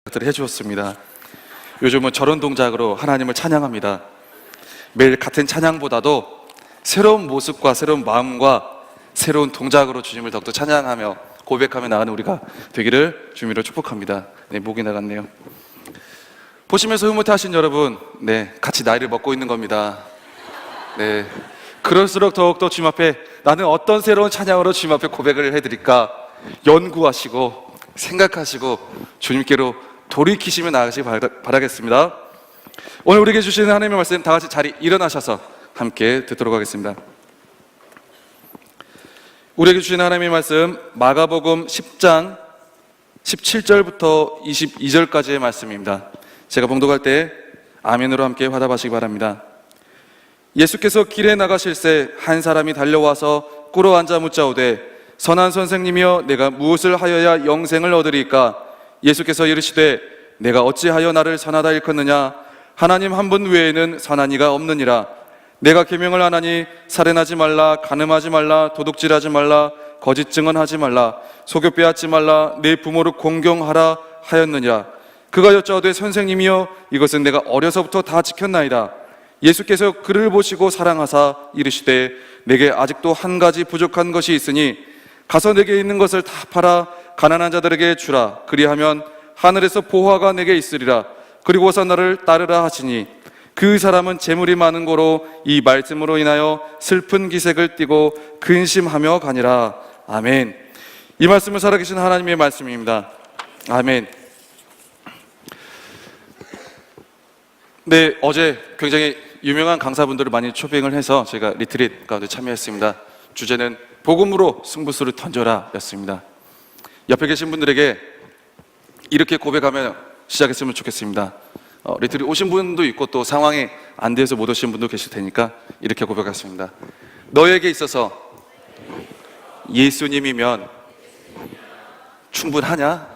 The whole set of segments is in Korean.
것들을 해주었습니다. 요즘은 저런 동작으로 하나님을 찬양합니다. 매일 같은 찬양보다도 새로운 모습과 새로운 마음과 새로운 동작으로 주님을 더욱더 찬양하며 고백하며 나가는 우리가 되기를 주님으로 축복합니다. 네, 목이 나갔네요. 보시면서 흐뭇하신 여러분, 같이 나이를 먹고 있는 겁니다. 그럴수록 더욱더 주님 앞에 나는 어떤 새로운 찬양으로 주님 앞에 고백을 해드릴까 연구하시고 생각하시고 주님께로 돌이키시며 나가시기 바라겠습니다. 오늘 우리에게 주시는 하나님의 말씀, 다 같이 자리 일어나셔서 함께 듣도록 하겠습니다. 우리에게 주시는 하나님의 말씀, 마가복음 10장 17절부터 22절까지의 말씀입니다. 제가 봉독할 때 아멘으로 함께 화답하시기 바랍니다. 예수께서 길에 나가실새 한 사람이 달려와서 꿇어 앉아 묻자오되 선한 선생님이여 내가 무엇을 하여야 영생을 얻으리까? 예수께서 이르시되 내가 어찌하여 나를 선하다 일컫느냐? 하나님 한 분 외에는 선한 이가 없느니라. 내가 계명을 하나니 살인하지 말라, 간음하지 말라, 도둑질하지 말라, 거짓 증언하지 말라, 속여 빼앗지 말라, 내 부모를 공경하라 하였느니라. 그가 여짜오되 선생님이여 이것은 내가 어려서부터 다 지켰나이다. 예수께서 그를 보시고 사랑하사 이르시되 내게 아직도 한 가지 부족한 것이 있으니 가서 내게 있는 것을 다 팔아 가난한 자들에게 주라. 그리하면 하늘에서 보화가 내게 있으리라. 그리고서 나를 따르라 하시니 그 사람은 재물이 많은 고로 이 말씀으로 인하여 슬픈 기색을 띠고 근심하며 가니라. 아멘. 이 말씀은 살아계신 하나님의 말씀입니다. 아멘. 어제 굉장히 유명한 강사분들을 많이 초빙을 해서 제가 리트릿 가운데 참여했습니다. 주제는 복음으로 승부수를 던져라 였습니다. 옆에 계신 분들에게 이렇게 고백하며 시작했으면 좋겠습니다. 리트릿 오신 분도 있고 또 상황이 안 돼서 못 오신 분도 계실 테니까 이렇게 고백하겠습니다. 너에게 있어서 예수님이면 충분하냐?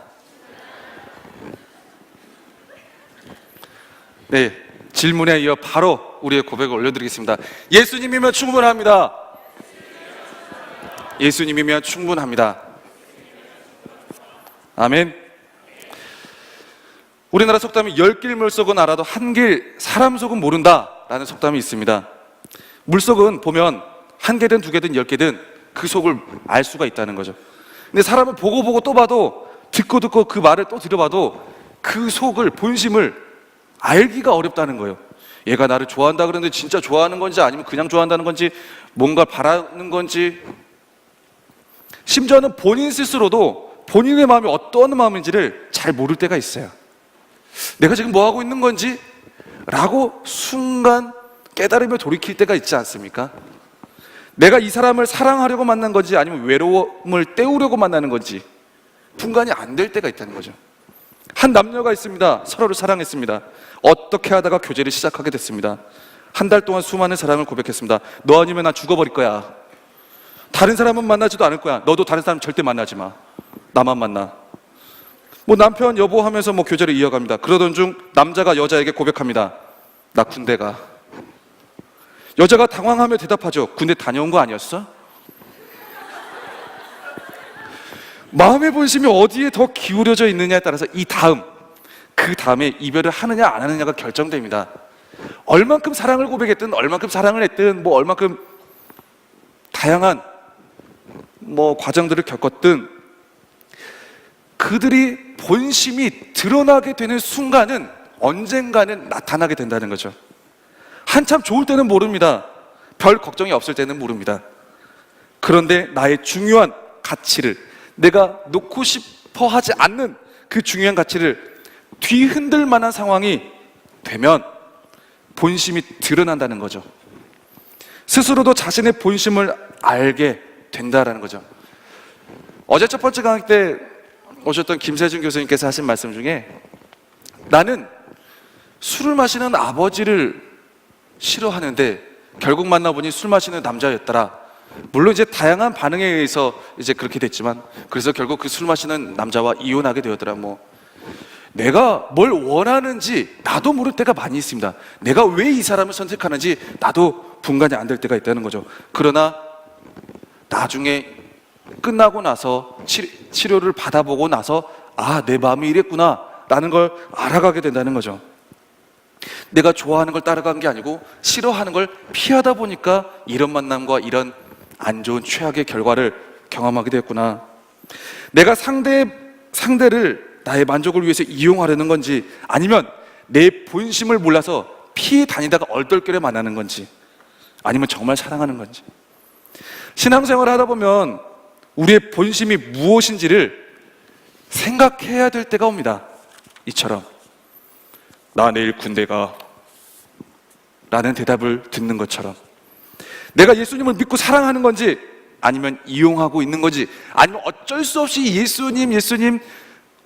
질문에 이어 바로 우리의 고백을 올려드리겠습니다. 예수님이면 충분합니다. 예수님이면 충분합니다. 아멘. 우리나라 속담이 10길 물속은 알아도 한 길 사람 속은 모른다 라는 속담이 있습니다. 물속은 보면 한 개든 두 개든 10개든 그 속을 알 수가 있다는 거죠. 근데 사람은 보고 또 봐도 듣고 그 말을 또 들어봐도 그 속을, 본심을 알기가 어렵다는 거예요. 얘가 나를 좋아한다 그러는데 진짜 좋아하는 건지 아니면 그냥 좋아한다는 건지 뭔가 바라는 건지, 심지어는 본인 스스로도 본인의 마음이 어떤 마음인지를 잘 모를 때가 있어요. 내가 지금 뭐 하고 있는 건지? 라고 순간 깨달으며 돌이킬 때가 있지 않습니까? 내가 이 사람을 사랑하려고 만난 건지 아니면 외로움을 때우려고 만나는 건지 분간이 안 될 때가 있다는 거죠. 한 남녀가 있습니다. 서로를 사랑했습니다. 어떻게 하다가 교제를 시작하게 됐습니다. 한 달 동안 수많은 사랑을 고백했습니다. 너 아니면 나 죽어버릴 거야. 다른 사람은 만나지도 않을 거야. 너도 다른 사람 절대 만나지 마. 나만 만나. 남편 여보 하면서 교제를 이어갑니다. 그러던 중 남자가 여자에게 고백합니다. 나 군대 가. 여자가 당황하며 대답하죠. 군대 다녀온 거 아니었어? 마음의 본심이 어디에 더 기울여져 있느냐에 따라서 그 다음에 이별을 하느냐 안 하느냐가 결정됩니다. 얼만큼 사랑을 고백했든 얼만큼 사랑을 했든 얼만큼 다양한 과정들을 겪었든 그들이 본심이 드러나게 되는 순간은 언젠가는 나타나게 된다는 거죠. 한참 좋을 때는 모릅니다. 별 걱정이 없을 때는 모릅니다. 그런데 나의 중요한 가치를, 내가 놓고 싶어 하지 않는 그 중요한 가치를 뒤흔들 만한 상황이 되면 본심이 드러난다는 거죠. 스스로도 자신의 본심을 알게 된다라는 거죠. 어제 첫 번째 강의 때 오셨던 김세준 교수님께서 하신 말씀 중에 나는 술을 마시는 아버지를 싫어하는데 결국 만나보니 술 마시는 남자였더라. 물론 이제 다양한 반응에 의해서 이제 그렇게 됐지만 그래서 결국 그 술 마시는 남자와 이혼하게 되었더라. 내가 뭘 원하는지 나도 모를 때가 많이 있습니다. 내가 왜 이 사람을 선택하는지 나도 분간이 안 될 때가 있다는 거죠. 그러나 나중에 끝나고 나서 치료를 받아보고 나서 내 마음이 이랬구나 라는 걸 알아가게 된다는 거죠. 내가 좋아하는 걸 따라간 게 아니고 싫어하는 걸 피하다 보니까 이런 만남과 이런 안 좋은 최악의 결과를 경험하게 됐구나. 내가 상대를 나의 만족을 위해서 이용하려는 건지, 아니면 내 본심을 몰라서 피해 다니다가 얼떨결에 만나는 건지, 아니면 정말 사랑하는 건지. 신앙생활을 하다 보면 우리의 본심이 무엇인지를 생각해야 될 때가 옵니다. 이처럼 나 내일 군대 가 라는 대답을 듣는 것처럼, 내가 예수님을 믿고 사랑하는 건지 아니면 이용하고 있는 건지, 아니면 어쩔 수 없이 예수님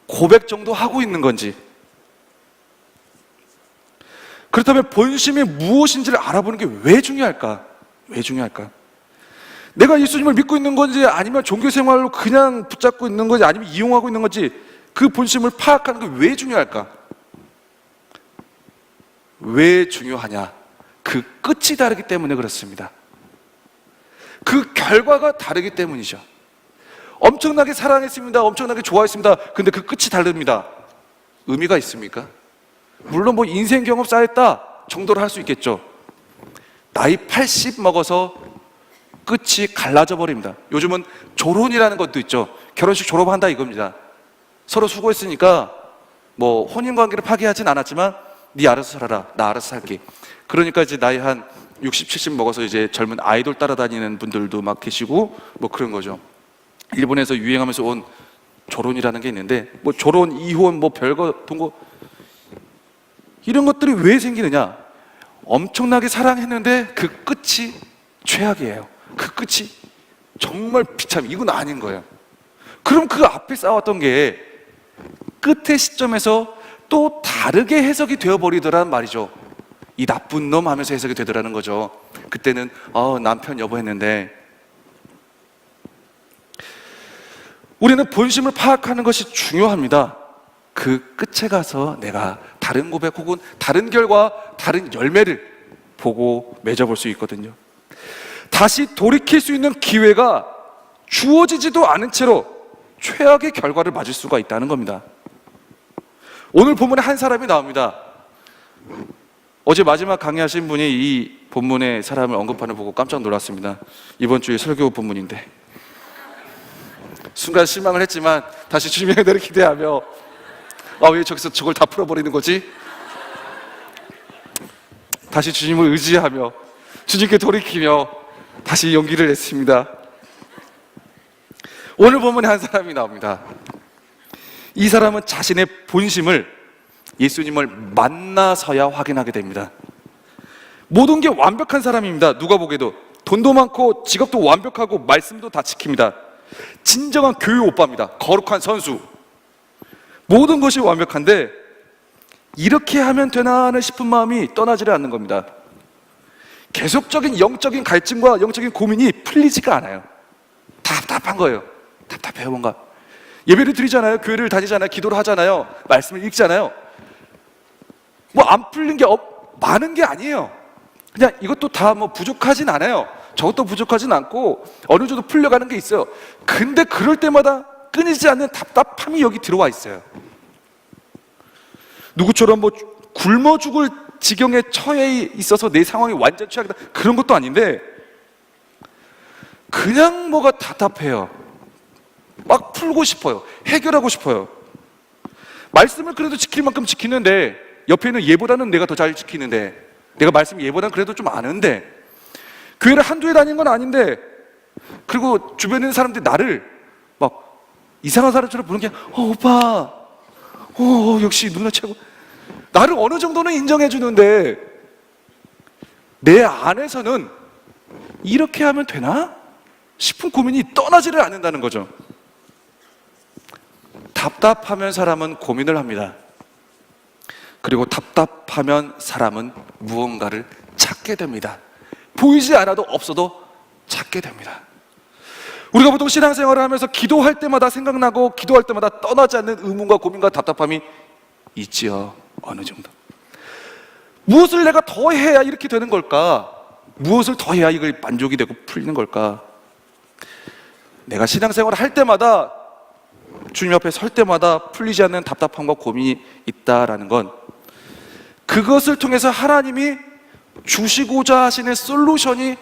고백 정도 하고 있는 건지. 그렇다면 본심이 무엇인지를 알아보는 게 왜 중요할까? 왜 중요할까? 내가 예수님을 믿고 있는 건지, 아니면 종교생활로 그냥 붙잡고 있는 건지, 아니면 이용하고 있는 건지, 그 본심을 파악하는 게 왜 중요할까? 왜 중요하냐? 그 끝이 다르기 때문에 그렇습니다. 그 결과가 다르기 때문이죠. 엄청나게 사랑했습니다. 엄청나게 좋아했습니다. 근데 그 끝이 다릅니다. 의미가 있습니까? 물론 뭐 인생 경험 쌓였다 정도로 할 수 있겠죠. 나이 80 먹어서 끝이 갈라져 버립니다. 요즘은 졸혼이라는 것도 있죠. 결혼식 졸업한다 이겁니다. 서로 수고했으니까 뭐 혼인관계를 파기하진 않았지만 네 알아서 살아라, 나 알아서 살게. 그러니까 이제 나이 한 60, 70 먹어서 이제 젊은 아이돌 따라다니는 분들도 막 계시고 뭐 그런 거죠. 일본에서 유행하면서 온 졸혼이라는 게 있는데, 뭐 졸혼, 이혼, 뭐 별거 동거 이런 것들이 왜 생기느냐? 엄청나게 사랑했는데 그 끝이 최악이에요. 그 끝이 정말 비참, 이건 아닌 거예요. 그럼 그 앞에 싸웠던 게 끝의 시점에서 또 다르게 해석이 되어버리더란 말이죠. 이 나쁜 놈 하면서 해석이 되더라는 거죠. 그때는 남편 여보 했는데. 우리는 본심을 파악하는 것이 중요합니다. 그 끝에 가서 내가 다른 고백 혹은 다른 결과, 다른 열매를 보고 맺어볼 수 있거든요. 다시 돌이킬 수 있는 기회가 주어지지도 않은 채로 최악의 결과를 맞을 수가 있다는 겁니다. 오늘 본문에 한 사람이 나옵니다. 어제 마지막 강의하신 분이 이 본문의 사람을 언급하는 거 보고 깜짝 놀랐습니다. 이번 주에 설교 본문인데. 순간 실망을 했지만 다시 주님의 은혜를 기대하며, 왜 저기서 저걸 다 풀어버리는 거지? 다시 주님을 의지하며 주님께 돌이키며 다시 용기를 냈습니다. 오늘 본문에 한 사람이 나옵니다. 이 사람은 자신의 본심을 예수님을 만나서야 확인하게 됩니다. 모든 게 완벽한 사람입니다. 누가 보기에도 돈도 많고 직업도 완벽하고 말씀도 다 지킵니다. 진정한 교회 오빠입니다. 거룩한 선수. 모든 것이 완벽한데 이렇게 하면 되나 하는 싶은 마음이 떠나지를 않는 겁니다. 계속적인 영적인 갈증과 영적인 고민이 풀리지가 않아요. 답답한 거예요. 답답해요. 뭔가 예배를 드리잖아요. 교회를 다니잖아요. 기도를 하잖아요. 말씀을 읽잖아요. 뭐 안 풀린 게 많은 게 아니에요. 그냥 이것도 다 뭐 부족하진 않아요. 저것도 부족하진 않고 어느 정도 풀려가는 게 있어요. 근데 그럴 때마다 끊이지 않는 답답함이 여기 들어와 있어요. 누구처럼 뭐 굶어 죽을 지경에 처해 있어서 내 상황이 완전 최악이다 그런 것도 아닌데, 그냥 뭐가 답답해요. 막 풀고 싶어요. 해결하고 싶어요. 말씀을 그래도 지킬 만큼 지키는데, 옆에 있는 얘보다는 내가 더 잘 지키는데, 내가 말씀 얘보다는 그래도 좀 아는데, 교회를 한두 해 다닌 건 아닌데, 그리고 주변에 있는 사람들이 나를 막 이상한 사람처럼 보는 게 오빠 역시 누나 최고, 나를 어느 정도는 인정해 주는데 내 안에서는 이렇게 하면 되나 싶은 고민이 떠나지를 않는다는 거죠. 답답하면 사람은 고민을 합니다. 그리고 답답하면 사람은 무언가를 찾게 됩니다. 보이지 않아도 없어도 찾게 됩니다. 우리가 보통 신앙생활을 하면서 기도할 때마다 생각나고 기도할 때마다 떠나지 않는 의문과 고민과 답답함이 있지요. 어느 정도. 무엇을 내가 더 해야 이렇게 되는 걸까? 무엇을 더 해야 이걸 만족이 되고 풀리는 걸까? 내가 신앙생활을 할 때마다 주님 앞에 설 때마다 풀리지 않는 답답함과 고민이 있다라는 건 그것을 통해서 하나님이 주시고자 하시는 솔루션이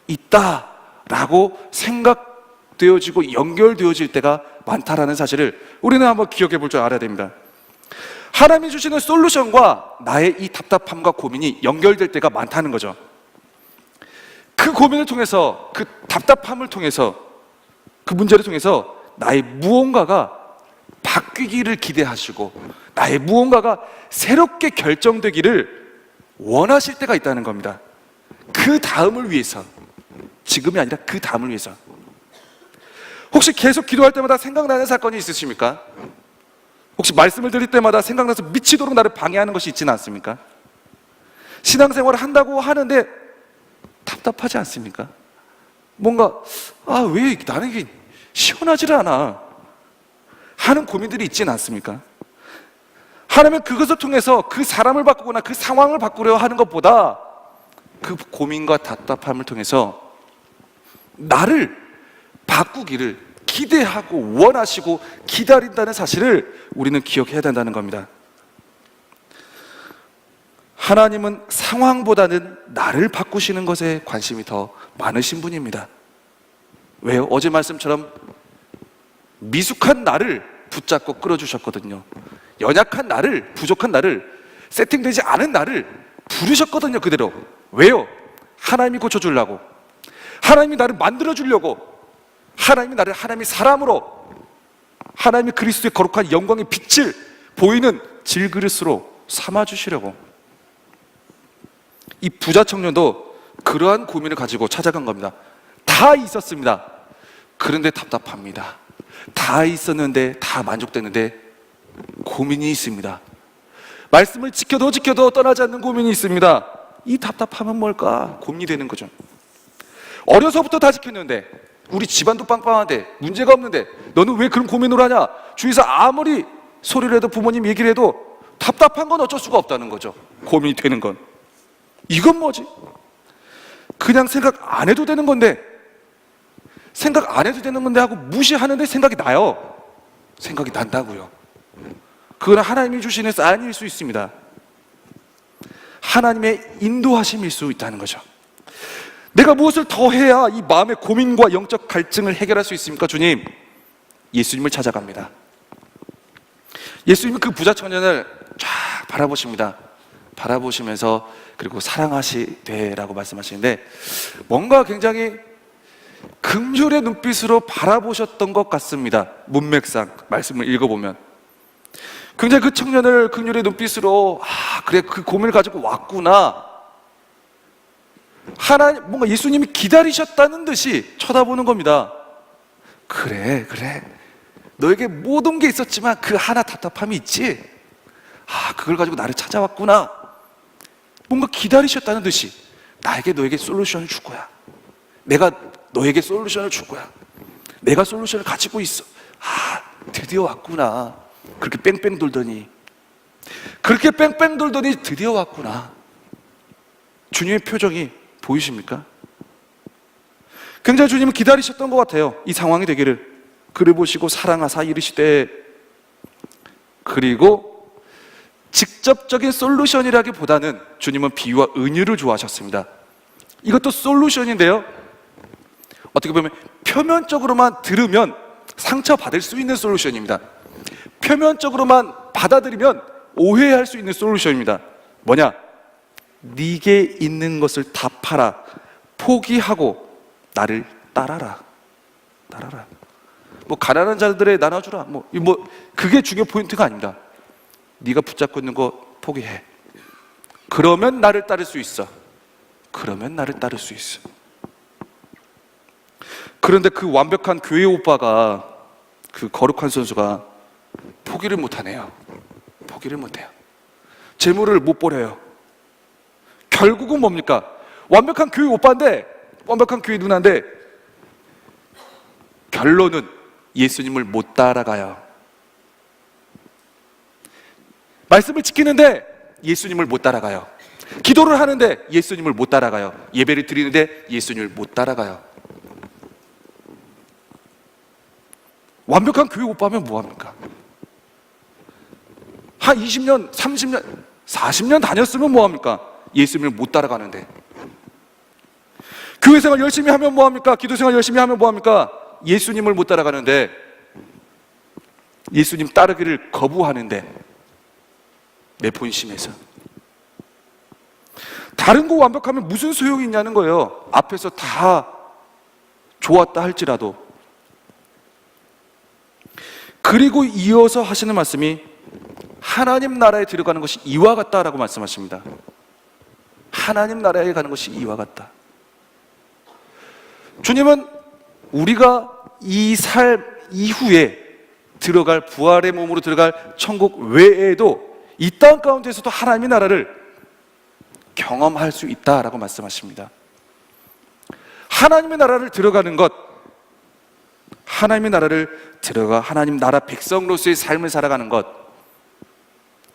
있다라고 생각되어지고 연결되어질 때가 많다라는 사실을 우리는 한번 기억해 볼 줄 알아야 됩니다. 하나님이 주시는 솔루션과 나의 이 답답함과 고민이 연결될 때가 많다는 거죠. 그 고민을 통해서, 그 답답함을 통해서, 그 문제를 통해서 나의 무언가가 바뀌기를 기대하시고 나의 무언가가 새롭게 결정되기를 원하실 때가 있다는 겁니다. 그 다음을 위해서, 지금이 아니라 그 다음을 위해서. 혹시 계속 기도할 때마다 생각나는 사건이 있으십니까? 혹시 말씀을 드릴 때마다 생각나서 미치도록 나를 방해하는 것이 있지는 않습니까? 신앙생활을 한다고 하는데 답답하지 않습니까? 뭔가 왜 나는 이게 시원하지를 않아 하는 고민들이 있지는 않습니까? 하나님은 그것을 통해서 그 사람을 바꾸거나 그 상황을 바꾸려 하는 것보다 그 고민과 답답함을 통해서 나를 바꾸기를 기대하고 원하시고 기다린다는 사실을 우리는 기억해야 된다는 겁니다. 하나님은 상황보다는 나를 바꾸시는 것에 관심이 더 많으신 분입니다. 왜요? 어제 말씀처럼 미숙한 나를 붙잡고 끌어주셨거든요. 연약한 나를, 부족한 나를, 세팅되지 않은 나를 부르셨거든요. 그대로. 왜요? 하나님이 고쳐주려고, 하나님이 나를 만들어주려고, 하나님이 나를 하나님의 사람으로, 하나님이 그리스도의 거룩한 영광의 빛을 보이는 질그릇으로 삼아주시려고. 이 부자 청년도 그러한 고민을 가지고 찾아간 겁니다. 다 있었습니다. 그런데 답답합니다. 다 있었는데, 다 만족되는데 고민이 있습니다. 말씀을 지켜도 떠나지 않는 고민이 있습니다. 이 답답함은 뭘까? 고민이 되는 거죠. 어려서부터 다 지켰는데, 우리 집안도 빵빵한데, 문제가 없는데 너는 왜 그런 고민을 하냐? 주위에서 아무리 소리를 해도, 부모님 얘기를 해도 답답한 건 어쩔 수가 없다는 거죠. 고민이 되는 건. 이건 뭐지? 그냥 생각 안 해도 되는 건데, 생각 안 해도 되는 건데 하고 무시하는데 생각이 나요. 생각이 난다고요. 그건 하나님이 주시는 사인일 수 있습니다. 하나님의 인도하심일 수 있다는 거죠. 내가 무엇을 더 해야 이 마음의 고민과 영적 갈증을 해결할 수 있습니까? 주님, 예수님을 찾아갑니다. 예수님은 그 부자 청년을 쫙 바라보십니다. 바라보시면서 그리고 사랑하시되라고 말씀하시는데, 뭔가 굉장히 긍휼의 눈빛으로 바라보셨던 것 같습니다. 문맥상 말씀을 읽어보면 굉장히 그 청년을 긍휼의 눈빛으로, 그래, 그 고민을 가지고 왔구나, 하나님, 뭔가 예수님이 기다리셨다는 듯이 쳐다보는 겁니다. 그래, 너에게 모든 게 있었지만 그 하나 답답함이 있지? 그걸 가지고 나를 찾아왔구나. 뭔가 기다리셨다는 듯이 너에게 솔루션을 줄 거야. 내가 너에게 솔루션을 줄 거야. 내가 솔루션을 가지고 있어. 드디어 왔구나. 그렇게 뺑뺑 돌더니 드디어 왔구나. 주님의 표정이 보이십니까? 굉장히 주님은 기다리셨던 것 같아요. 이 상황이 되기를. 그를 보시고 사랑하사 이르시되, 그리고 직접적인 솔루션이라기보다는 주님은 비유와 은유를 좋아하셨습니다. 이것도 솔루션인데요, 어떻게 보면 표면적으로만 들으면 상처받을 수 있는 솔루션입니다. 표면적으로만 받아들이면 오해할 수 있는 솔루션입니다. 뭐냐? 네게 있는 것을 다 팔아 포기하고 나를 따라라. 뭐 가난한 자들에 나눠주라. 뭐 그게 중요 포인트가 아닙니다. 네가 붙잡고 있는 거 포기해. 그러면 나를 따를 수 있어. 그런데 그 완벽한 교회 오빠가, 그 거룩한 선수가 포기를 못하네요. 재물을 못 버려요. 결국은 뭡니까? 완벽한 교회 오빠인데, 완벽한 교회 누나인데, 결론은 예수님을 못 따라가요. 말씀을 지키는데 예수님을 못 따라가요. 기도를 하는데 예수님을 못 따라가요. 예배를 드리는데 예수님을 못 따라가요. 완벽한 교회 오빠면 뭐합니까? 한 20년, 30년, 40년 다녔으면 뭐합니까? 예수님을 못 따라가는데. 교회 생활 열심히 하면 뭐합니까? 기도 생활 열심히 하면 뭐합니까? 예수님을 못 따라가는데, 예수님 따르기를 거부하는데, 내 본심에서. 다른 거 완벽하면 무슨 소용이 있냐는 거예요. 앞에서 다 좋았다 할지라도. 그리고 이어서 하시는 말씀이 하나님 나라에 들어가는 것이 이와 같다라고 말씀하십니다. 하나님 나라에 가는 것이 이와 같다. 주님은 우리가 이 삶 이후에 들어갈, 부활의 몸으로 들어갈 천국 외에도 이 땅 가운데서도 하나님의 나라를 경험할 수 있다라고 말씀하십니다. 하나님의 나라를 들어가는 것, 하나님의 나라를 들어가 하나님 나라 백성으로서의 삶을 살아가는 것,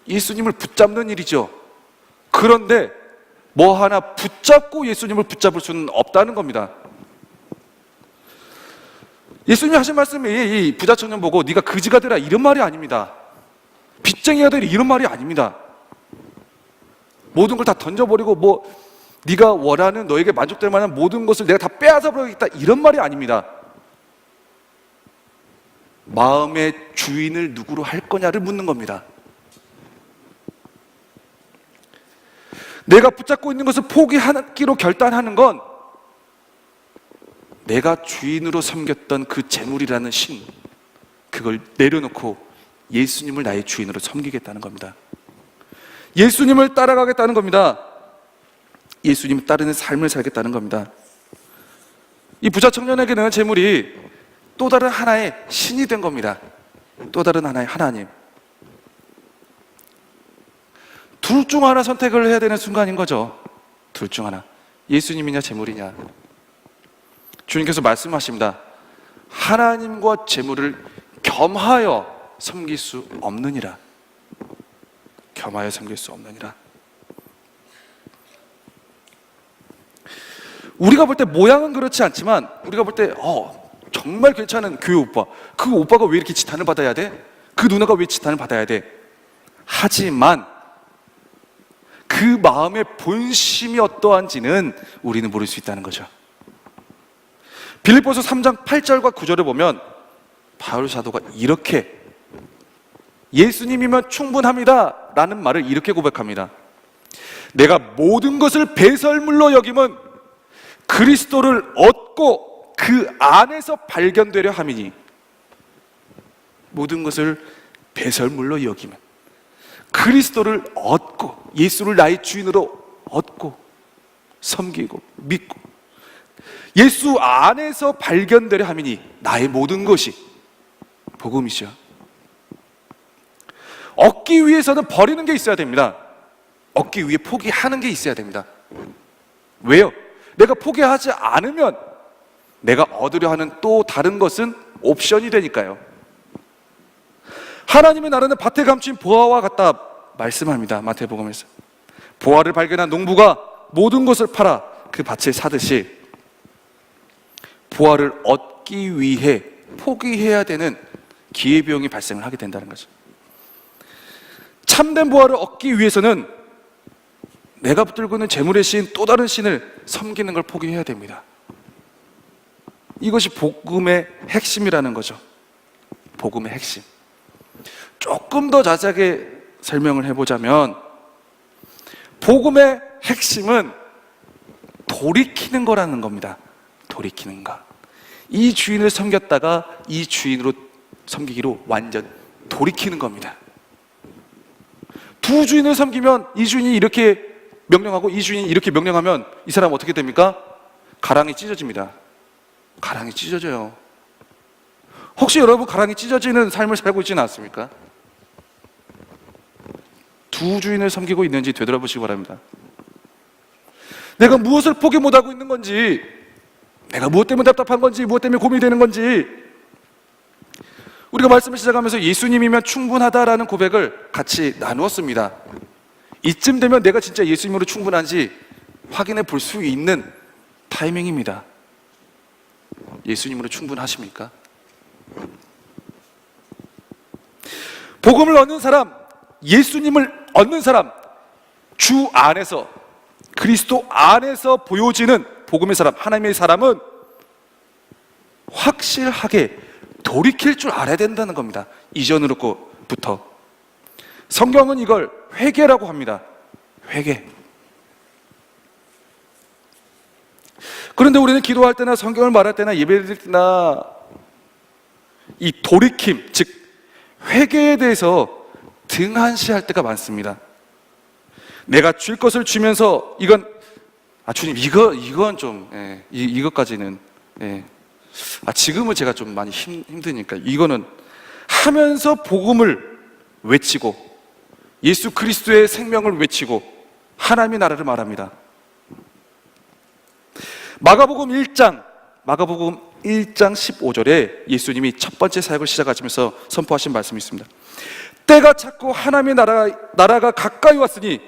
예수님을 붙잡는 일이죠. 그런데 뭐 하나 붙잡고 예수님을 붙잡을 수는 없다는 겁니다. 예수님이 하신 말씀이 이 부자 청년 보고 네가 거지가 되라 이런 말이 아닙니다. 빚쟁이가 되라 이런 말이 아닙니다. 모든 걸 다 던져버리고 뭐 네가 원하는, 너에게 만족될 만한 모든 것을 내가 다 빼앗아 버리겠다 이런 말이 아닙니다. 마음의 주인을 누구로 할 거냐를 묻는 겁니다. 내가 붙잡고 있는 것을 포기하기로 결단하는 건 내가 주인으로 섬겼던 그 재물이라는 신, 그걸 내려놓고 예수님을 나의 주인으로 섬기겠다는 겁니다. 예수님을 따라가겠다는 겁니다. 예수님을 따르는 삶을 살겠다는 겁니다. 이 부자 청년에게는 재물이 또 다른 하나의 신이 된 겁니다. 또 다른 하나의 하나님. 둘 중 하나 선택을 해야 되는 순간인 거죠. 둘 중 하나. 예수님이냐 재물이냐. 주님께서 말씀하십니다. 하나님과 재물을 겸하여 섬길 수 없느니라. 겸하여 섬길 수 없느니라. 우리가 볼 때 모양은 그렇지 않지만 우리가 볼 때 정말 괜찮은 교회 오빠, 그 오빠가 왜 이렇게 지탄을 받아야 돼? 그 누나가 왜 지탄을 받아야 돼? 하지만 그 마음의 본심이 어떠한지는 우리는 모를 수 있다는 거죠. 빌립보서 3장 8절과 9절을 보면 바울 사도가 이렇게 예수님이면 충분합니다 라는 말을 이렇게 고백합니다. 내가 모든 것을 배설물로 여김은 그리스도를 얻고 그 안에서 발견되려 함이니. 모든 것을 배설물로 여기면 그리스도를 얻고 예수를 나의 주인으로 얻고 섬기고 믿고 예수 안에서 발견되려 함이니 나의 모든 것이 복음이죠. 얻기 위해서는 버리는 게 있어야 됩니다. 얻기 위해 포기하는 게 있어야 됩니다. 왜요? 내가 포기하지 않으면 내가 얻으려 하는 또 다른 것은 옵션이 되니까요. 하나님의 나라는 밭에 감춘 보화와 같다 말씀합니다. 마태복음에서. 보화를 발견한 농부가 모든 것을 팔아 그 밭을 사듯이 보화를 얻기 위해 포기해야 되는 기회비용이 발생을 하게 된다는 거죠. 참된 보화를 얻기 위해서는 내가 붙들고 있는 재물의 신, 또 다른 신을 섬기는 걸 포기해야 됩니다. 이것이 복음의 핵심이라는 거죠. 복음의 핵심. 조금 더 자세하게 설명을 해보자면 복음의 핵심은 돌이키는 거라는 겁니다. 돌이키는 것. 이 주인을 섬겼다가 이 주인으로 섬기기로 완전 돌이키는 겁니다. 두 주인을 섬기면 이 주인이 이렇게 명령하고 이 주인이 이렇게 명령하면 이 사람은 어떻게 됩니까? 가랑이 찢어집니다. 가랑이 찢어져요. 혹시 여러분 가랑이 찢어지는 삶을 살고 있지는 않습니까? 두 주인을 섬기고 있는지 되돌아보시기 바랍니다. 내가 무엇을 포기 못하고 있는 건지, 내가 무엇 때문에 답답한 건지, 무엇 때문에 고민이 되는 건지, 우리가 말씀을 시작하면서 예수님이면 충분하다라는 고백을 같이 나누었습니다. 이쯤 되면 내가 진짜 예수님으로 충분한지 확인해 볼 수 있는 타이밍입니다. 예수님으로 충분하십니까? 복음을 얻는 사람, 예수님을 얻는 사람, 주 안에서, 그리스도 안에서 보여지는 복음의 사람, 하나님의 사람은 확실하게 돌이킬 줄 알아야 된다는 겁니다. 이전으로부터. 성경은 이걸 회개라고 합니다. 회개. 그런데 우리는 기도할 때나 성경을 말할 때나 예배드릴 때나 이 돌이킴, 즉 회개에 대해서 등한시할 때가 많습니다. 내가 줄 것을 주면서 이건 주님 이건 좀 이것까지는 지금은 제가 좀 많이 힘드니까 이거는 하면서 복음을 외치고 예수 그리스도의 생명을 외치고 하나님의 나라를 말합니다. 마가복음 1장 15절에 예수님이 첫 번째 사역을 시작하시면서 선포하신 말씀이 있습니다. 때가 찼고 하나님의 나라가 가까이 왔으니,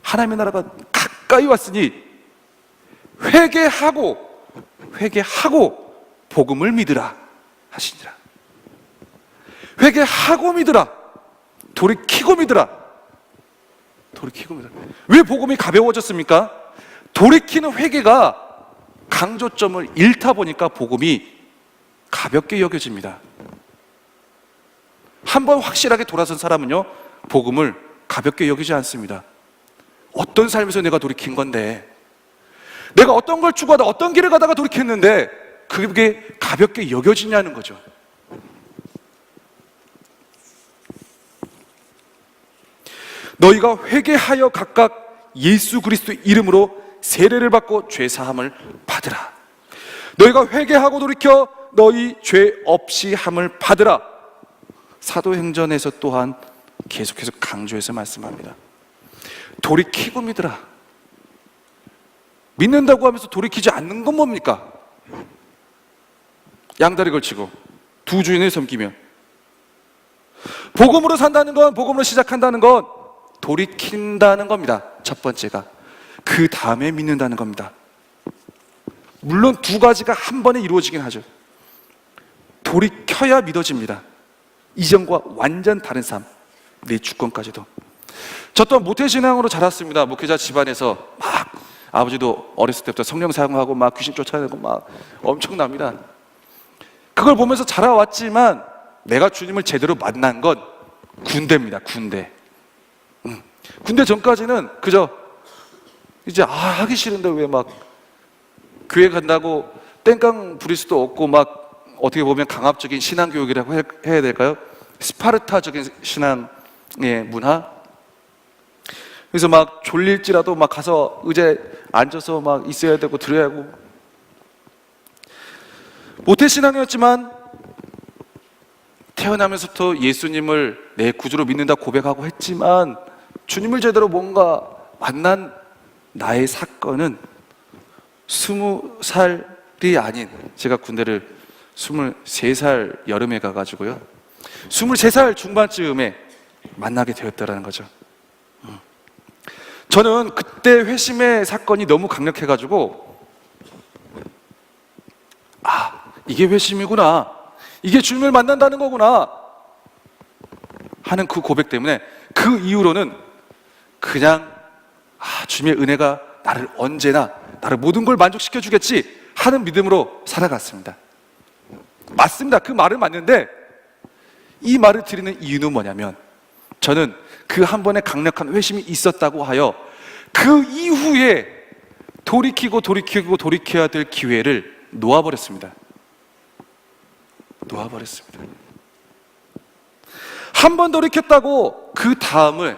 하나님의 나라가 가까이 왔으니 회개하고 복음을 믿으라 하시니라. 회개하고 믿으라. 돌이키고 믿으라. 왜 복음이 가벼워졌습니까? 돌이키는 회개가 강조점을 잃다 보니까 복음이 가볍게 여겨집니다. 한번 확실하게 돌아선 사람은요, 복음을 가볍게 여기지 않습니다. 어떤 삶에서 내가 돌이킨 건데, 내가 어떤 걸 추구하다 어떤 길을 가다가 돌이켰는데 그게 가볍게 여겨지냐는 거죠. 너희가 회개하여 각각 예수 그리스도 이름으로 세례를 받고 죄 사함을 받으라. 너희가 회개하고 돌이켜 너희 죄 없이 함을 받으라. 사도행전에서 또한 계속해서 강조해서 말씀합니다. 돌이키고 믿으라. 믿는다고 하면서 돌이키지 않는 건 뭡니까? 양다리 걸치고 두 주인을 섬기면. 복음으로 산다는 건, 복음으로 시작한다는 건 돌이킨다는 겁니다. 첫 번째가. 그 다음에 믿는다는 겁니다. 물론 두 가지가 한 번에 이루어지긴 하죠. 돌이켜야 믿어집니다. 이전과 완전 다른 삶, 내 주권까지도. 저 또한 모태신앙으로 자랐습니다. 목회자 집안에서 막 아버지도 어렸을 때부터 성령 사용하고 막 귀신 쫓아내고 막 엄청납니다. 그걸 보면서 자라왔지만 내가 주님을 제대로 만난 건 군대입니다. 군대. 군대 전까지는 그저 이제 하기 싫은데 왜 막 교회 간다고 땡깡 부릴 수도 없고 막 어떻게 보면 강압적인 신앙교육이라고 해야 될까요? 스파르타적인 신앙의 문화. 그래서 막 졸릴지라도 막 가서 의자에 앉아서 막 있어야 되고 들어야 하고. 모태신앙이었지만 태어나면서부터 예수님을 내 구주로 믿는다 고백하고 했지만 주님을 제대로 뭔가 만난 나의 사건은 20살이 아닌, 제가 군대를 23살 여름에 가가지고요, 23살 중반쯤에 만나게 되었다는 거죠. 저는 그때 회심의 사건이 너무 강력해가지고 이게 회심이구나, 이게 주님을 만난다는 거구나 하는 그 고백 때문에 그 이후로는 그냥 주님의 은혜가 나를 언제나, 나를 모든 걸 만족시켜 주겠지 하는 믿음으로 살아갔습니다. 맞습니다. 그 말은 맞는데 이 말을 드리는 이유는 뭐냐면, 저는 그 한 번의 강력한 회심이 있었다고 하여 그 이후에 돌이켜야 될 기회를 놓아버렸습니다. 한 번 돌이켰다고 그 다음을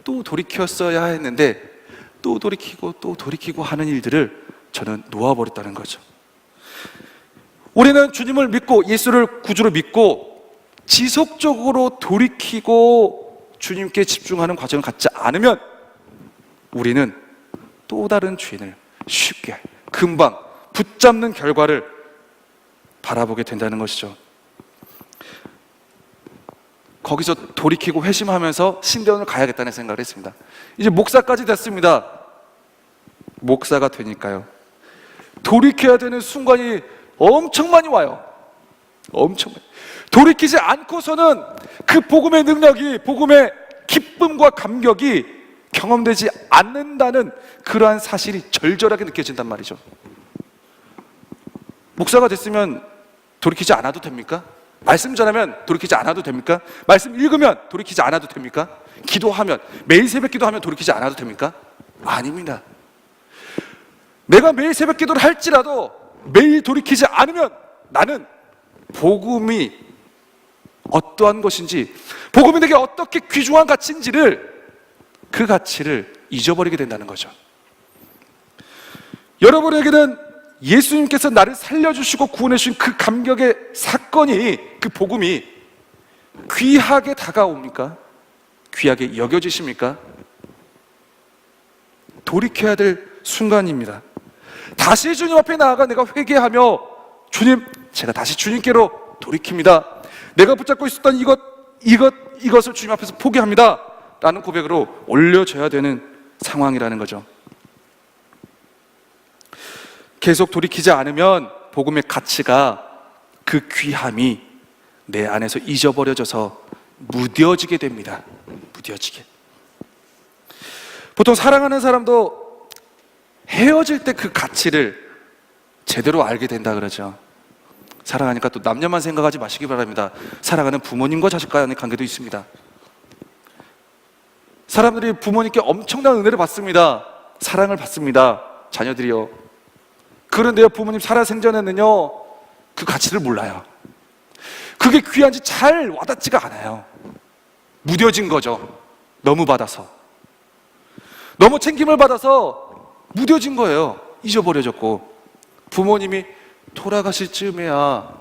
또 돌이켰어야 했는데 또 돌이키고 하는 일들을 저는 놓아버렸다는 거죠. 우리는 주님을 믿고 예수를 구주로 믿고 지속적으로 돌이키고 주님께 집중하는 과정을 갖지 않으면 우리는 또 다른 죄인을 쉽게 금방 붙잡는 결과를 바라보게 된다는 것이죠. 거기서 돌이키고 회심하면서 신대원을 가야겠다는 생각을 했습니다. 이제 목사까지 됐습니다. 목사가 되니까요, 돌이켜야 되는 순간이 엄청 많이 와요. 엄청 많이. 돌이키지 않고서는 그 복음의 능력이, 복음의 기쁨과 감격이 경험되지 않는다는 그러한 사실이 절절하게 느껴진단 말이죠. 목사가 됐으면 돌이키지 않아도 됩니까? 말씀 전하면 돌이키지 않아도 됩니까? 말씀 읽으면 돌이키지 않아도 됩니까? 기도하면, 매일 새벽 기도하면 돌이키지 않아도 됩니까? 아닙니다. 내가 매일 새벽 기도를 할지라도 매일 돌이키지 않으면 나는 복음이 어떠한 것인지, 복음이 내게 어떻게 귀중한 가치인지를, 그 가치를 잊어버리게 된다는 거죠. 여러분에게는 예수님께서 나를 살려주시고 구원해주신 그 감격의 사건이, 그 복음이 귀하게 다가옵니까? 귀하게 여겨지십니까? 돌이켜야 될 순간입니다. 다시 주님 앞에 나아가 내가 회개하며, 주님, 제가 다시 주님께로 돌이킵니다. 내가 붙잡고 있었던 이것을 주님 앞에서 포기합니다 라는 고백으로 올려줘야 되는 상황이라는 거죠. 계속 돌이키지 않으면 복음의 가치가, 그 귀함이 내 안에서 잊어버려져서 무뎌지게 됩니다. 무뎌지게. 보통 사랑하는 사람도 헤어질 때 그 가치를 제대로 알게 된다 그러죠. 사랑하니까 또 남녀만 생각하지 마시기 바랍니다. 사랑하는 부모님과 자식 간의 관계도 있습니다. 사람들이 부모님께 엄청난 은혜를 받습니다. 사랑을 받습니다. 자녀들이요. 그런데요, 부모님 살아생전에는요, 그 가치를 몰라요. 그게 귀한지 잘 와닿지가 않아요. 무뎌진 거죠. 너무 받아서, 너무 챙김을 받아서 무뎌진 거예요. 잊어버려졌고, 부모님이 돌아가실 즈음에야,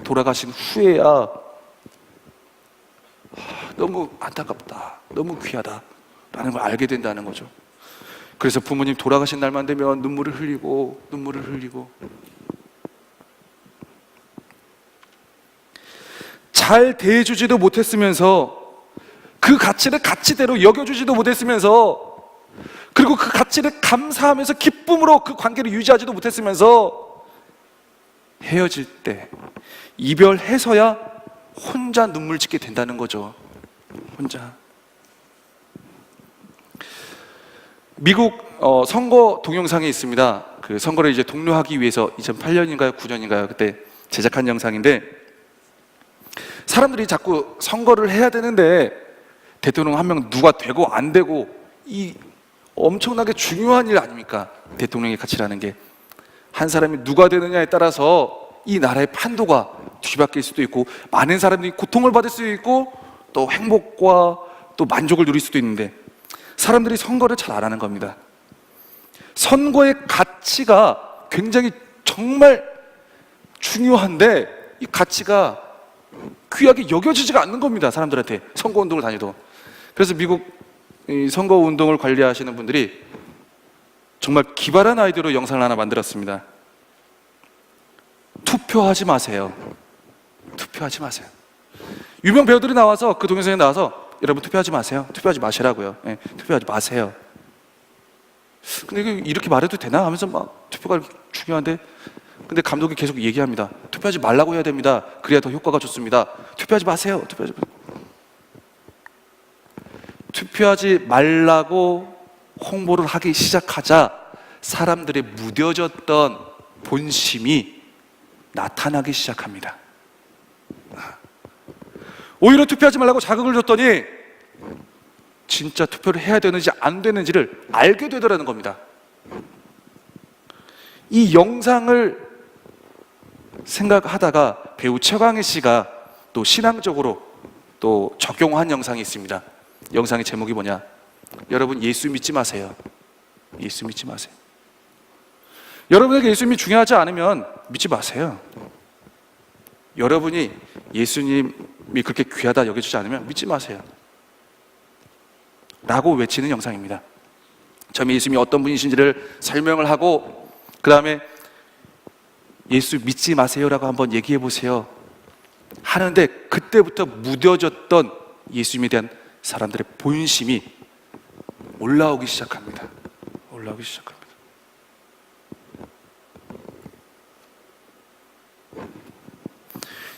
돌아가신 후에야 너무 안타깝다, 너무 귀하다 라는 걸 알게 된다는 거죠. 그래서 부모님 돌아가신 날만 되면 눈물을 흘리고 잘 대해주지도 못했으면서, 그 가치를 가치대로 여겨주지도 못했으면서, 그리고 그 가치를 감사하면서 기쁨으로 그 관계를 유지하지도 못했으면서, 헤어질 때 이별해서야 혼자 눈물 짓게 된다는 거죠. 혼자. 미국 선거 동영상이 있습니다. 그 선거를 이제 독려하기 위해서 2008년인가요 9년인가요 그때 제작한 영상인데, 사람들이 자꾸 선거를 해야 되는데 대통령 한 명 누가 되고 안 되고, 이 엄청나게 중요한 일 아닙니까? 대통령의 가치라는 게 한 사람이 누가 되느냐에 따라서 이 나라의 판도가 뒤바뀔 수도 있고, 많은 사람들이 고통을 받을 수도 있고, 또 행복과 또 만족을 누릴 수도 있는데, 사람들이 선거를 잘 안 하는 겁니다. 선거의 가치가 굉장히 정말 중요한데 이 가치가 귀하게 여겨지지가 않는 겁니다. 사람들한테 선거운동을 다니도. 그래서 미국 이 선거운동을 관리하시는 분들이 정말 기발한 아이디어로 영상을 하나 만들었습니다. 투표하지 마세요. 투표하지 마세요. 유명 배우들이 나와서, 그 동영상에 나와서, 여러분 투표하지 마세요. 투표하지 마시라고요. 네, 투표하지 마세요. 근데 이렇게 말해도 되나 하면서 막 투표가 중요한데, 근데 감독이 계속 얘기합니다. 투표하지 말라고 해야 됩니다. 그래야 더 효과가 좋습니다. 투표하지 마세요. 투표하지 말라고 홍보를 하기 시작하자 사람들의 무뎌졌던 본심이 나타나기 시작합니다. 오히려 투표하지 말라고 자극을 줬더니 진짜 투표를 해야 되는지 안 되는지를 알게 되더라는 겁니다. 이 영상을 생각하다가 배우 최광희 씨가 또 신앙적으로 또 적용한 영상이 있습니다. 영상의 제목이 뭐냐? 여러분, 예수 믿지 마세요. 예수 믿지 마세요. 여러분에게 예수님이 중요하지 않으면 믿지 마세요. 여러분이 예수님이 그렇게 귀하다 여겨주지 않으면 믿지 마세요 라고 외치는 영상입니다. 처음에 예수님이 어떤 분이신지를 설명을 하고, 그 다음에 예수 믿지 마세요라고 한번 얘기해 보세요 하는데, 그때부터 무뎌졌던 예수님에 대한 사람들의 본심이 올라오기 시작합니다. 올라오기 시작합니다.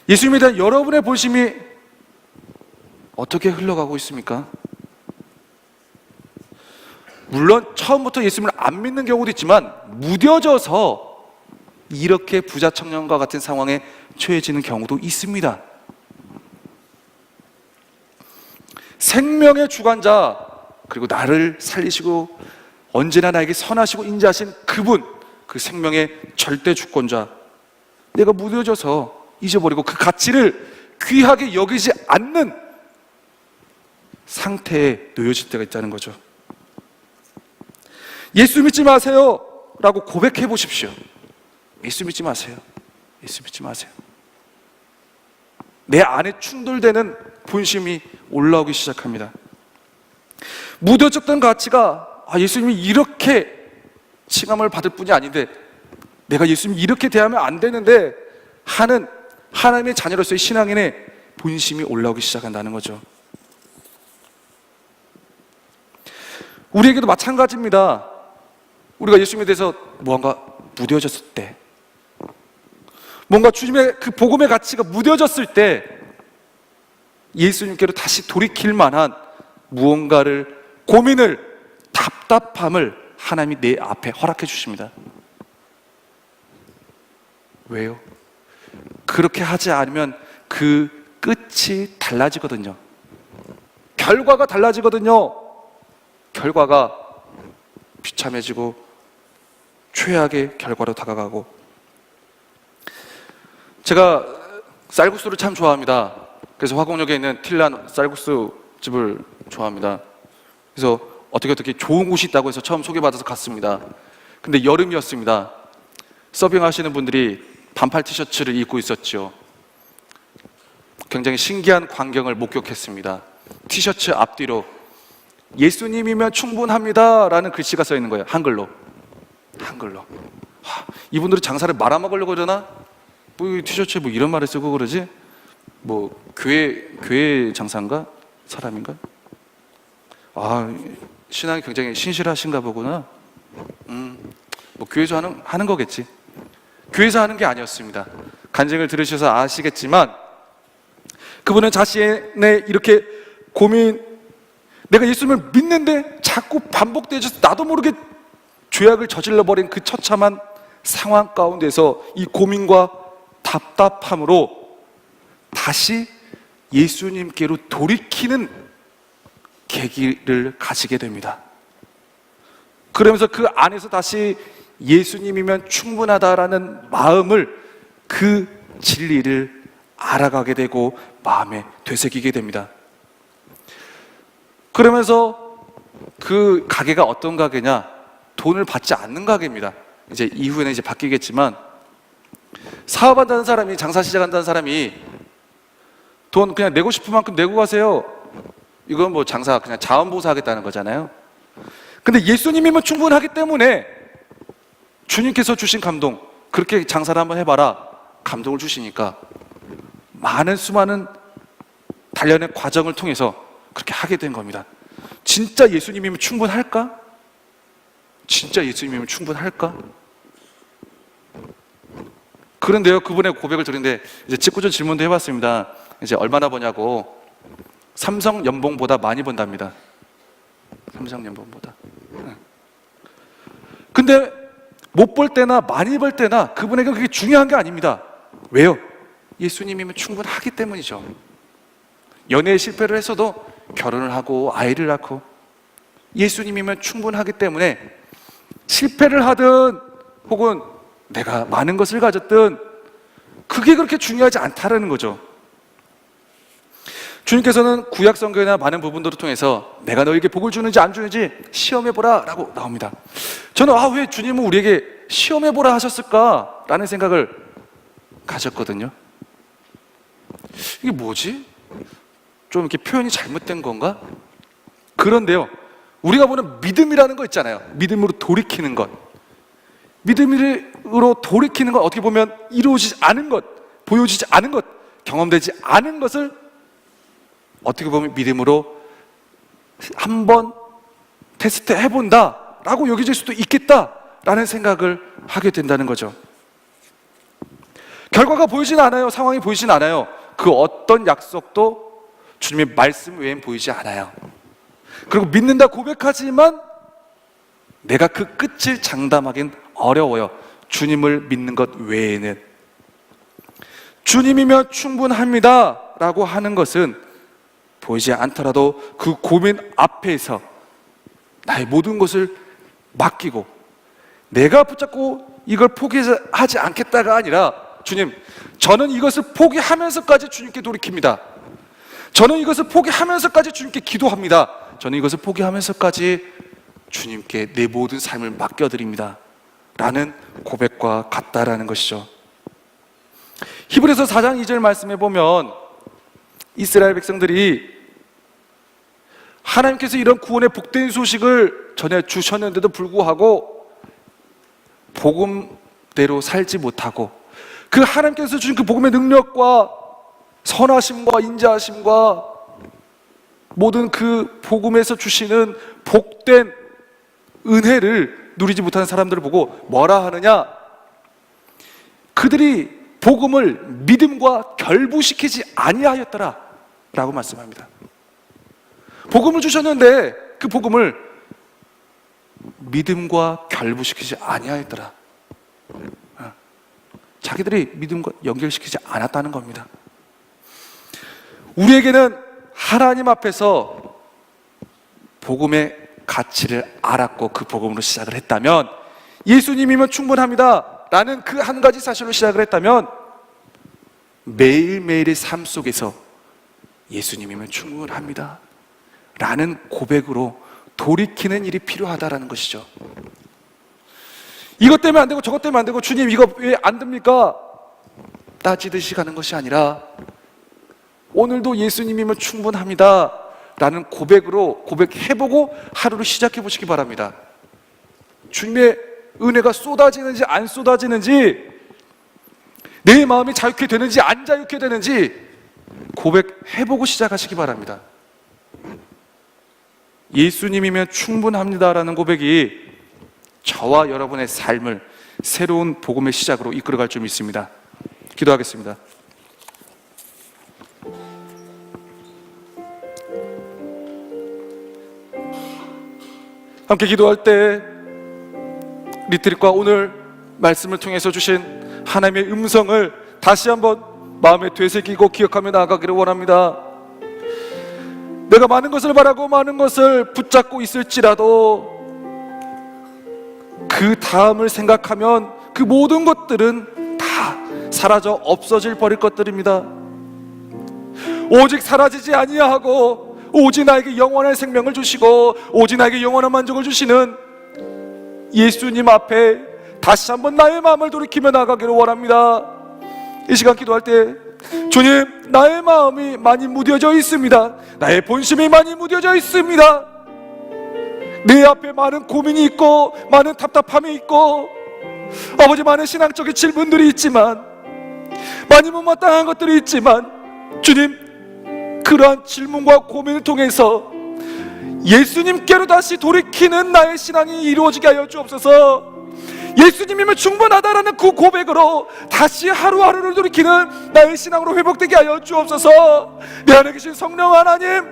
예수님에 대한 여러분의 본심이 어떻게 흘러가고 있습니까? 물론 처음부터 예수님을 안 믿는 경우도 있지만 무뎌져서 이렇게 부자 청년과 같은 상황에 처해지는 경우도 있습니다. 생명의 주관자, 그리고 나를 살리시고 언제나 나에게 선하시고 인자하신 그분, 그 생명의 절대 주권자, 내가 무뎌져서 잊어버리고 그 가치를 귀하게 여기지 않는 상태에 놓여질 때가 있다는 거죠. 예수 믿지 마세요 라고 고백해 보십시오. 예수 믿지 마세요. 예수 믿지 마세요. 내 안에 충돌되는 본심이 올라오기 시작합니다. 무뎌졌던 가치가 예수님이 이렇게 칭함을 받을 뿐이 아닌데 내가 예수님 이렇게 대하면 안 되는데 하는 하나님의 자녀로서의 신앙인의 본심이 올라오기 시작한다는 거죠. 우리에게도 마찬가지입니다. 우리가 예수님에 대해서 무언가 무뎌졌을 때, 뭔가 주님의 그 복음의 가치가 무뎌졌을 때 예수님께로 다시 돌이킬 만한 무언가를, 고민을, 답답함을 하나님이 내 앞에 허락해 주십니다. 왜요? 그렇게 하지 않으면 그 끝이 달라지거든요. 결과가 달라지거든요. 결과가 비참해지고 최악의 결과로 다가가고. 제가 쌀국수를 참 좋아합니다. 그래서 화곡역에 있는 틸란 쌀국수 집을 좋아합니다. 그래서 어떻게 좋은 곳이 있다고 해서 처음 소개받아서 갔습니다. 근데 여름이었습니다. 서빙하시는 분들이 반팔 티셔츠를 입고 있었죠. 굉장히 신기한 광경을 목격했습니다. 티셔츠 앞뒤로 예수님이면 충분합니다 라는 글씨가 써 있는 거예요. 한글로. 이분들은 장사를 말아먹으려고 그러나? 뭐 티셔츠에 뭐 이런 말을 쓰고 그러지? 뭐 교회 장사인가? 사람인가? 신앙이 굉장히 신실하신가 보구나. 뭐 교회에서 하는 거겠지. 교회에서 하는 게 아니었습니다. 간증을 들으셔서 아시겠지만 그분은 자신의 이렇게 고민, 내가 예수님을 믿는데 자꾸 반복되어서 나도 모르게 죄악을 저질러버린 그 처참한 상황 가운데서 이 고민과 답답함으로 다시 예수님께로 돌이키는 계기를 가지게 됩니다. 그러면서 그 안에서 다시 예수님이면 충분하다라는 마음을, 그 진리를 알아가게 되고 마음에 되새기게 됩니다. 그러면서 그 가게가 어떤 가게냐? 돈을 받지 않는 가게입니다. 이제 이후에는 이제 바뀌겠지만, 사업한다는 사람이, 장사 시작한다는 사람이 돈 그냥 내고 싶은 만큼 내고 가세요. 이건 뭐 장사 그냥 자원봉사 하겠다는 거잖아요. 근데 예수님이면 충분하기 때문에 주님께서 주신 감동, 그렇게 장사를 한번 해봐라, 감동을 주시니까 많은 수많은 단련의 과정을 통해서 그렇게 하게 된 겁니다. 진짜 예수님이면 충분할까? 진짜 예수님이면 충분할까? 그런데요, 그분의 고백을 들은데 이제 직구전 질문도 해봤습니다. 이제 얼마나 버냐고. 삼성 연봉보다 많이 번답니다. 삼성 연봉보다. 근데 못 벌 때나 많이 벌 때나 그분에게 그게 중요한 게 아닙니다. 왜요? 예수님이면 충분하기 때문이죠. 연애에 실패를 했어도 결혼을 하고 아이를 낳고 예수님이면 충분하기 때문에 실패를 하든 혹은 내가 많은 것을 가졌든 그게 그렇게 중요하지 않다라는 거죠. 주님께서는 구약 성경이나 많은 부분들을 통해서 내가 너에게 복을 주는지 안 주는지 시험해보라 라고 나옵니다. 저는 왜 주님은 우리에게 시험해보라 하셨을까? 라는 생각을 가졌거든요. 이게 뭐지? 좀 이렇게 표현이 잘못된 건가? 그런데요, 우리가 보는 믿음이라는 거 있잖아요. 믿음으로 돌이키는 것. 믿음으로 돌이키는 건 어떻게 보면 이루어지지 않은 것, 보여지지 않은 것, 경험되지 않은 것을 어떻게 보면 믿음으로 한번 테스트 해본다 라고 여겨질 수도 있겠다라는 생각을 하게 된다는 거죠. 결과가 보이진 않아요. 상황이 보이진 않아요. 그 어떤 약속도 주님의 말씀 외엔 보이지 않아요. 그리고 믿는다 고백하지만 내가 그 끝을 장담하긴 어려워요. 주님을 믿는 것 외에는. 주님이면 충분합니다 라고 하는 것은 보이지 않더라도 그 고민 앞에서 나의 모든 것을 맡기고 내가 붙잡고 이걸 포기하지 않겠다가 아니라, 주님, 저는 이것을 포기하면서까지 주님께 돌이킵니다. 저는 이것을 포기하면서까지 주님께 기도합니다. 저는 이것을 포기하면서까지 주님께 내 모든 삶을 맡겨드립니다 라는 고백과 같다라는 것이죠. 히브리서 4장 2절 말씀에 보면 이스라엘 백성들이 하나님께서 이런 구원의 복된 소식을 전해주셨는데도 불구하고 복음대로 살지 못하고 그 하나님께서 주신 그 복음의 능력과 선하심과 인자하심과 모든 그 복음에서 주시는 복된 은혜를 누리지 못하는 사람들을 보고 뭐라 하느냐? 그들이 복음을 믿음과 결부시키지 아니하였더라 라고 말씀합니다. 복음을 주셨는데 그 복음을 믿음과 결부시키지 아니하였더라. 자기들이 믿음과 연결시키지 않았다는 겁니다. 우리에게는 하나님 앞에서 복음의 가치를 알았고 그 복음으로 시작을 했다면, 예수님이면 충분합니다 라는 그 한 가지 사실로 시작을 했다면, 매일매일의 삶 속에서 예수님이면 충분합니다 라는 고백으로 돌이키는 일이 필요하다라는 것이죠. 이것 때문에 안 되고 저것 때문에 안 되고 주님 이거 왜 안 됩니까? 따지듯이 가는 것이 아니라 오늘도 예수님이면 충분합니다 라는 고백으로 고백해보고 하루를 시작해 보시기 바랍니다. 주님의 은혜가 쏟아지는지 안 쏟아지는지, 내 마음이 자유케 되는지 안 자유케 되는지 고백해보고 시작하시기 바랍니다. 예수님이면 충분합니다라는 고백이 저와 여러분의 삶을 새로운 복음의 시작으로 이끌어갈 줄 믿습니다. 기도하겠습니다. 함께 기도할 때 리트릿과 오늘 말씀을 통해서 주신 하나님의 음성을 다시 한번 마음에 되새기고 기억하며 나아가기를 원합니다. 내가 많은 것을 바라고 많은 것을 붙잡고 있을지라도 그 다음을 생각하면 그 모든 것들은 다 사라져 없어질 버릴 것들입니다. 오직 사라지지 아니하고 오직 나에게 영원한 생명을 주시고 오직 나에게 영원한 만족을 주시는 예수님 앞에 다시 한번 나의 마음을 돌이키며 나가기를 원합니다. 이 시간 기도할 때, 주님, 나의 마음이 많이 무뎌져 있습니다. 나의 본심이 많이 무뎌져 있습니다. 내 앞에 많은 고민이 있고 많은 답답함이 있고 아버지, 많은 신앙적인 질문들이 있지만, 많이 못마땅한 것들이 있지만, 주님, 그러한 질문과 고민을 통해서 예수님께로 다시 돌이키는 나의 신앙이 이루어지게 하여 주옵소서. 예수님이면 충분하다라는 그 고백으로 다시 하루하루를 돌이키는 나의 신앙으로 회복되게 하여 주옵소서. 내 안에 계신 성령 하나님,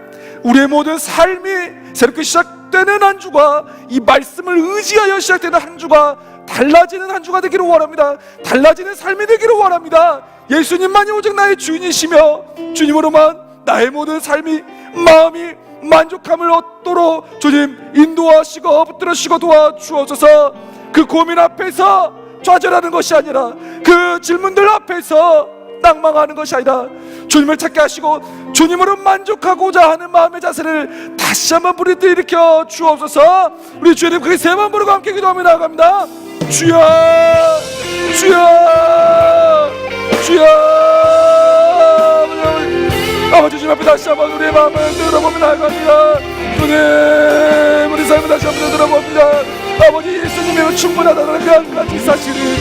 우리의 모든 삶이 새롭게 시작되는 한 주가, 이 말씀을 의지하여 시작되는 한 주가 달라지는 한 주가 되기를 원합니다. 달라지는 삶이 되기를 원합니다. 예수님만이 오직 나의 주인이시며 주님으로만 나의 모든 삶이, 마음이 만족함을 얻도록 주님 인도하시고 붙들으시고 도와주옵소서. 그 고민 앞에서 좌절하는 것이 아니라, 그 질문들 앞에서 낭망하는 것이 아니라 주님을 찾게 하시고 주님으로 만족하고자 하는 마음의 자세를 다시 한번 일으켜 주옵소서. 우리 주님 그게 세 번 부르고 함께 기도하며 나아갑니다. 주여, 주여, 주여. 아버지, 주님 앞에 다시 한번 우리의 마음을 들어보며 나아갑니다. 주님, 우리 삶을 다시 한번 들어봅니다. 아버지, 예수님이면 충분하다는 그 한 가지 사실을